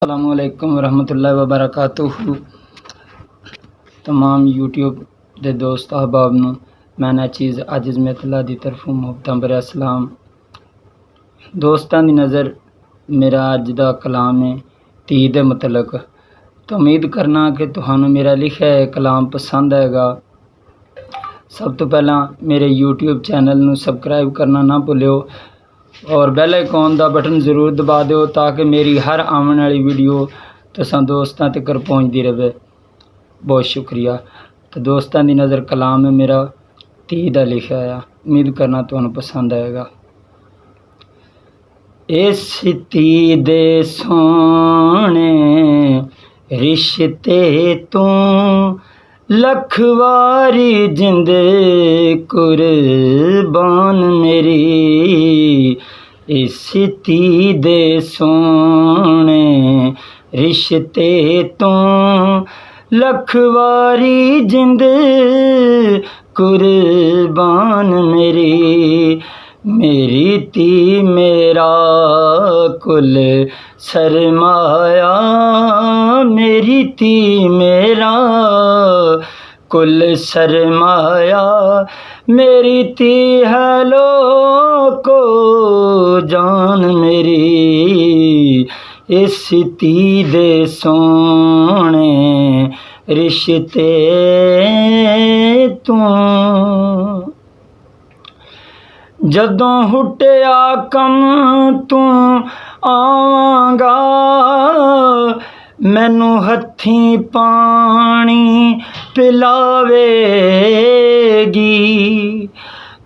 अस्सलामुअलैकुम वरहमतुल्लाहि वबरकातुहू। तमाम यूट्यूब दे दोस्त अहबाब नूं मैं नाचीज़ आजिज़ मित्तला दी तरफों मुहब्बतां भरे सलाम। दोस्तां दी नज़र मेरा अज दा कलाम है धी दे मुतलक। तो उम्मीद करना कि तुहानूं मेरा लिखिया है कलाम पसंद आएगा। सब तो पहला मेरे यूट्यूब चैनल नूं सबसक्राइब करना ना भुल्लिओ और बैल आइकॉन दा बटन ज़रूर दबा दो ताकि मेरी हर आने वाली वीडियो तुसां दोस्तां तक पहुँचती रहे। बहुत शुक्रिया। तो दोस्तां दी नज़र कलाम है मेरा धी दा लिखा है, उम्मीद करना तुहानूं पसंद आएगा। इस धी दे सोहणे रिश्ते तूं लख वारी जिंद कुर्बान मेरी। इस धी दे सोहणे रिश्ते तूं लख वारी जिंद कुर्बान मेरी। मेरी धी मेरा कुल सरमाया, मेरी धी मेरा कुल सरमाया। मेरी धी है लोको जान मेरी। इस धी दे सोहणे रिश्ते तूं जदों हुट्टिया कम तूं आवांगा, मैनू हत्थीं पानी पिलावेगी।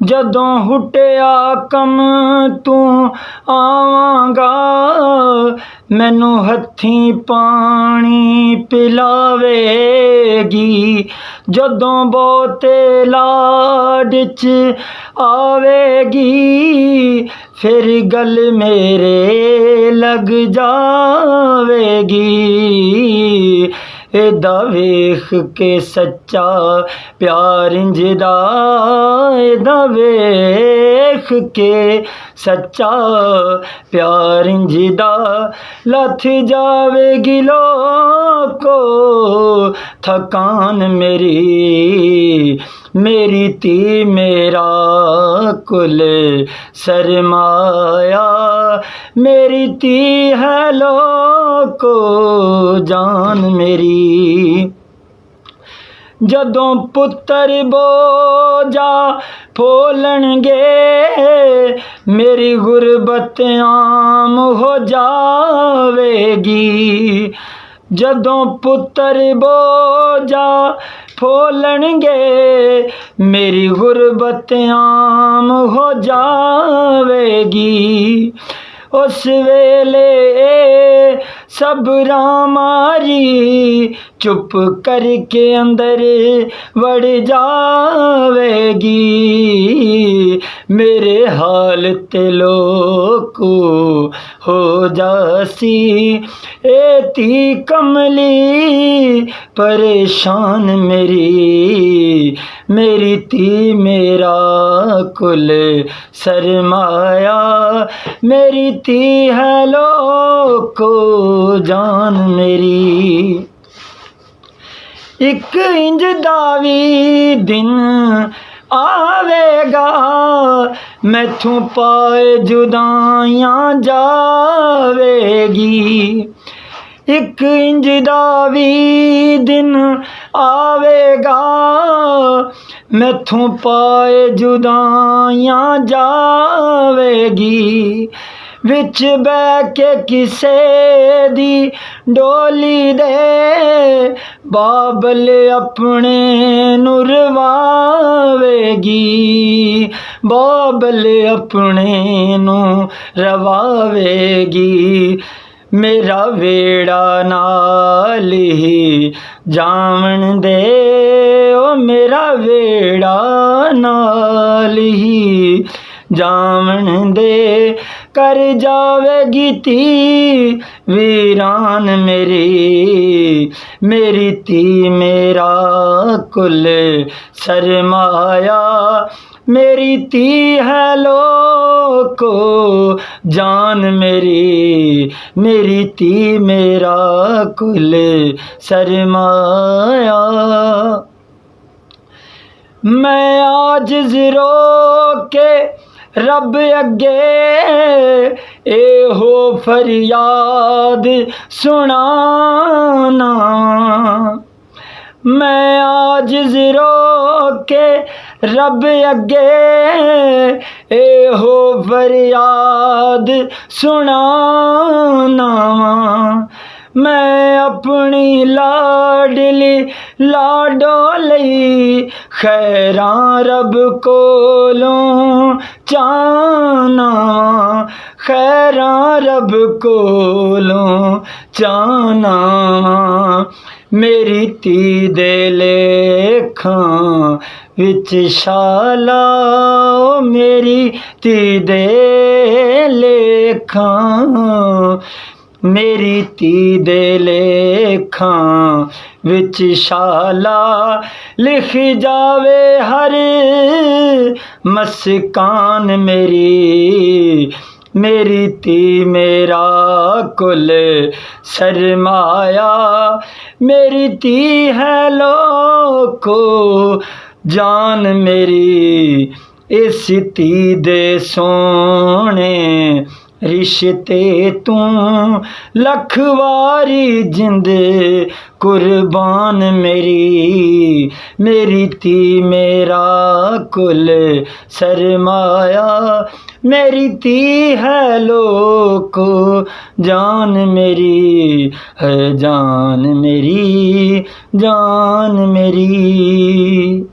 जदों हुट्टिया कम तूं आवांगा, मैनू हत्थीं पानी पिलावेगी। जदों बहुते लाड च आवेगी, फिर गल मेरे लग जावेगी। एदा वेख के सच्चा प्यार इंजदा, एदा वेख के सच्चा प्यार इंजदा। लथ जावेगी लोको थकान मेरी। मेरी धी मेरा कुल सरमाया, मेरी धी है लोको जान मेरी। जदों पुत्तर बोझा फोलणगे, मेरी गुरबत आम हो जावेगी। जदों पुत्तर बोझा फोलणगे, मेरी गुरबत आम हो जावेगी। उस वेले सबरां मारी चुप करके अंदर वड़ जावेगी। मेरे हाल ते लोको हो जासी, ए धी कमली परेशान मेरी। मेरी धी मेरा कुल सरमाया, मेरी धी है लोको जान मेरी। एक इंज दा वी दिन आवेगा, मैथों पाए जुदाइयां जावेगी। एक इंज दा वी दिन आवेगा, मैथों पाए जुदाइयां जावेगी। विच बह के किसे दी डोली दे, बाबल अपने नुरवावेगी। बाबल अपने नु रवावेगी। मेरा वेड़ा नाल ही जावन दे, ओ मेरा वेड़ा नाल ही जावन दे। कर जावेगी धी वीरान मेरी। मेरी धी मेरा कुल सरमाया, मेरी ती है लोको जान मेरी ती मेरा कुल सरमाया। मैं आज ज़रो के रब अगे एहो फरियाद सुनाना। मैं आज ज़रो के रब अगे एहो फरियाद सुनाना। मैं अपनी लाडली लाडो लई खैरां रब कोलों चाहना। खैरां रब कोलों चाहना। मेरी धी दे लेखां विच शाला मेरी धी दे लेखां। मेरी धी दे लेखां विच शाला लिख जावे हर मस्कान मेरी धी मेरा कुल सरमाया। मेरी धी है लोको जान इस धी दे सोने रिश्ते तू लख वारी जिंद कुर्बान मेरी धी मेरा कुल सरमाया। मेरी धी है लोको जान है जान मेरी।